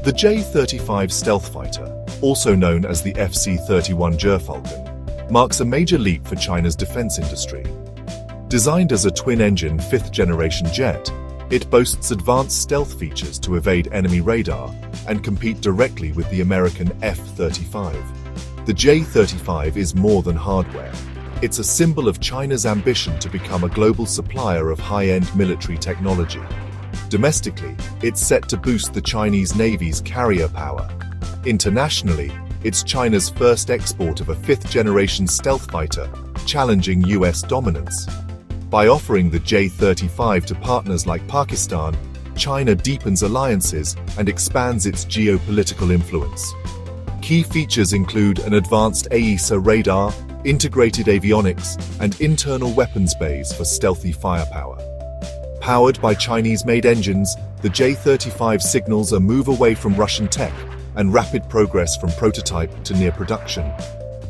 The J-35 stealth fighter, also known as the FC-31 Falcon, marks a major leap for China's defense industry. Designed as a twin-engine fifth-generation jet, it boasts advanced stealth features to evade enemy radar and compete directly with the American F-35. The J-35 is more than hardware. It's a symbol of China's ambition to become a global supplier of high-end military technology. Domestically, it's set to boost the Chinese Navy's carrier power. Internationally, it's China's first export of a fifth-generation stealth fighter, challenging US dominance. By offering the J-35 to partners like Pakistan, China deepens alliances and expands its geopolitical influence. Key features include an advanced AESA radar, integrated avionics, and internal weapons bays for stealthy firepower. Powered by Chinese-made engines, the J-35 signals a move away from Russian tech and rapid progress from prototype to near production.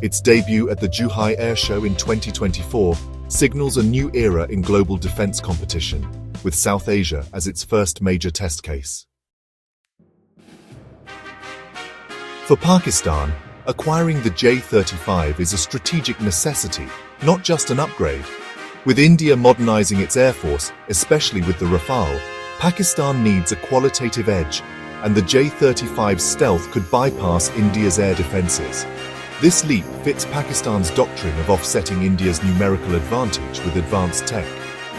Its debut at the Zhuhai Air Show in 2024 signals a new era in global defense competition, with South Asia as its first major test case. For Pakistan, acquiring the J-35 is a strategic necessity, not just an upgrade. With India modernizing its air force, especially with the Rafale, Pakistan needs a qualitative edge, and the J-35 stealth could bypass India's air defenses. This leap fits Pakistan's doctrine of offsetting India's numerical advantage with advanced tech.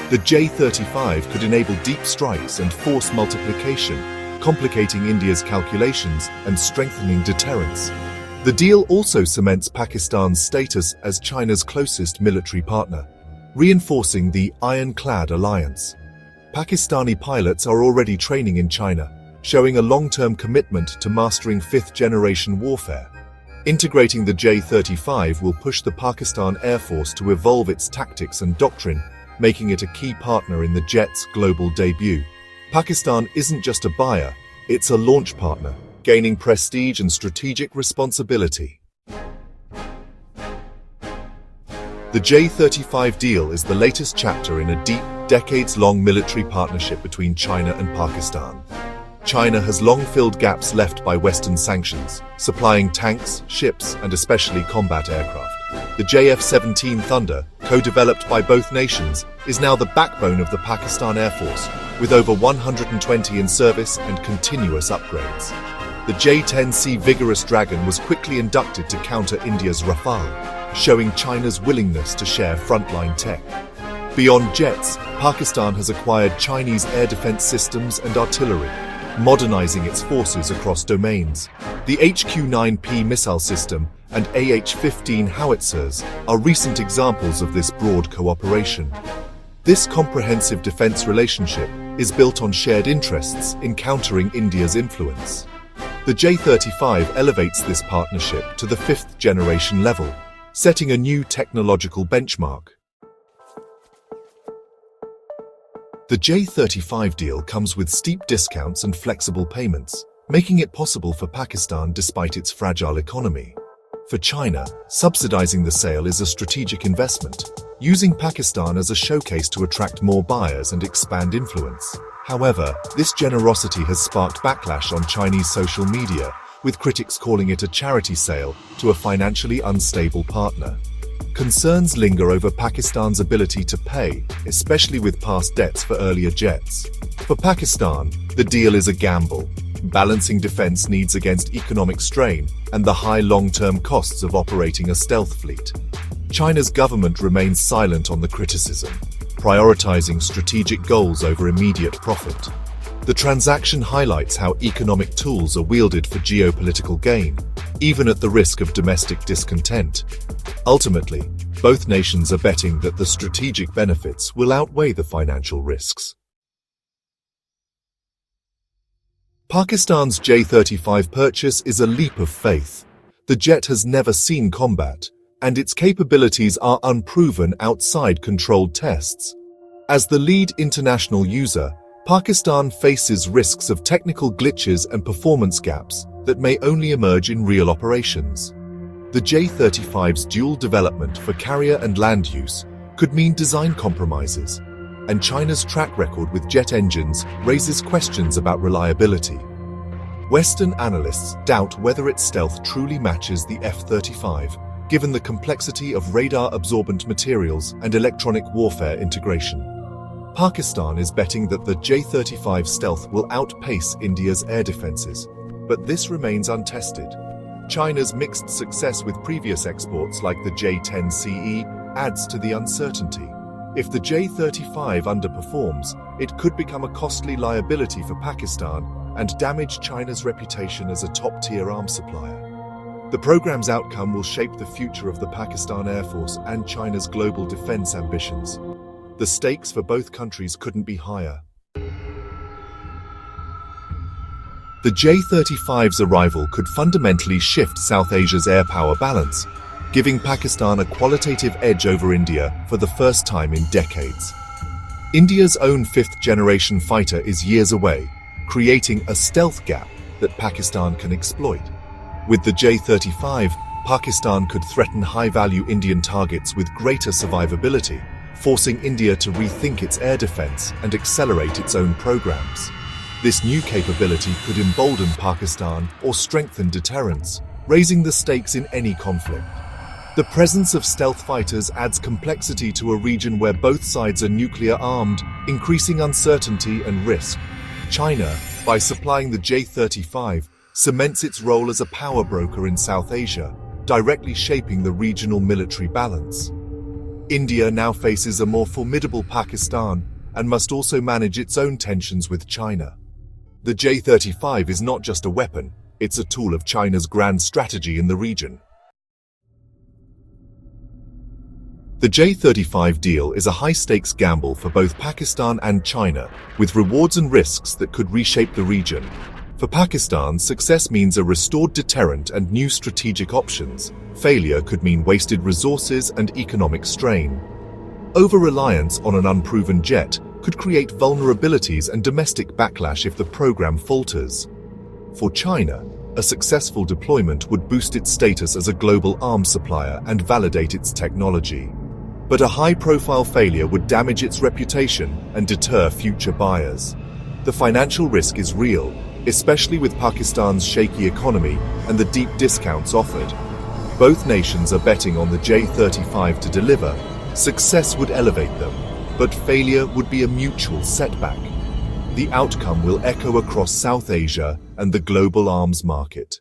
The J-35 could enable deep strikes and force multiplication, complicating India's calculations and strengthening deterrence. The deal also cements Pakistan's status as China's closest military partner, reinforcing the ironclad alliance. Pakistani pilots are already training in China, showing a long-term commitment to mastering fifth-generation warfare. Integrating the J-35 will push the Pakistan Air Force to evolve its tactics and doctrine, making it a key partner in the jet's global debut. Pakistan isn't just a buyer, it's a launch partner, gaining prestige and strategic responsibility. The J-35 deal is the latest chapter in a deep, decades-long military partnership between China and Pakistan. China has long filled gaps left by Western sanctions, supplying tanks, ships, and especially combat aircraft. The JF-17 Thunder, co-developed by both nations, is now the backbone of the Pakistan Air Force, with over 120 in service and continuous upgrades. The J-10C Vigorous Dragon was quickly inducted to counter India's Rafale, showing China's willingness to share frontline tech. Beyond jets, Pakistan has acquired Chinese air defense systems and artillery, modernizing its forces across domains. The HQ-9P missile system and AH-15 howitzers are recent examples of this broad cooperation. This comprehensive defense relationship is built on shared interests in countering India's influence. The J-35 elevates this partnership to the fifth-generation level, setting a new technological benchmark. The J-35 deal comes with steep discounts and flexible payments, making it possible for Pakistan despite its fragile economy. For China, subsidizing the sale is a strategic investment, using Pakistan as a showcase to attract more buyers and expand influence. However, this generosity has sparked backlash on Chinese social media, with critics calling it a charity sale to a financially unstable partner. Concerns linger over Pakistan's ability to pay, especially with past debts for earlier jets. For Pakistan, the deal is a gamble, balancing defense needs against economic strain and the high long-term costs of operating a stealth fleet. China's government remains silent on the criticism, prioritizing strategic goals over immediate profit. The transaction highlights how economic tools are wielded for geopolitical gain, even at the risk of domestic discontent. Ultimately, both nations are betting that the strategic benefits will outweigh the financial risks. Pakistan's J-35 purchase is a leap of faith. The jet has never seen combat, and its capabilities are unproven outside controlled tests. As the lead international user, Pakistan faces risks of technical glitches and performance gaps that may only emerge in real operations. The J-35's dual development for carrier and land use could mean design compromises, and China's track record with jet engines raises questions about reliability. Western analysts doubt whether its stealth truly matches the F-35, given the complexity of radar-absorbent materials and electronic warfare integration. Pakistan is betting that the J-35 stealth will outpace India's air defenses, but this remains untested. China's mixed success with previous exports like the J-10CE adds to the uncertainty. If the J-35 underperforms, it could become a costly liability for Pakistan and damage China's reputation as a top-tier arms supplier. The program's outcome will shape the future of the Pakistan Air Force and China's global defense ambitions. The stakes for both countries couldn't be higher. The J-35's arrival could fundamentally shift South Asia's air power balance, giving Pakistan a qualitative edge over India for the first time in decades. India's own fifth-generation fighter is years away, creating a stealth gap that Pakistan can exploit. With the J-35, Pakistan could threaten high-value Indian targets with greater survivability, forcing India to rethink its air defense and accelerate its own programs. This new capability could embolden Pakistan or strengthen deterrence, raising the stakes in any conflict. The presence of stealth fighters adds complexity to a region where both sides are nuclear-armed, increasing uncertainty and risk. China, by supplying the J-35, cements its role as a power broker in South Asia, directly shaping the regional military balance. India now faces a more formidable Pakistan and must also manage its own tensions with China. The J-35 is not just a weapon, it's a tool of China's grand strategy in the region. The J-35 deal is a high-stakes gamble for both Pakistan and China, with rewards and risks that could reshape the region. For Pakistan, success means a restored deterrent and new strategic options. Failure could mean wasted resources and economic strain. Over-reliance on an unproven jet could create vulnerabilities and domestic backlash if the program falters. For China, a successful deployment would boost its status as a global arms supplier and validate its technology. But a high-profile failure would damage its reputation and deter future buyers. The financial risk is real, especially with Pakistan's shaky economy and the deep discounts offered. Both nations are betting on the J-35 to deliver. Success would elevate them, but failure would be a mutual setback. The outcome will echo across South Asia and the global arms market.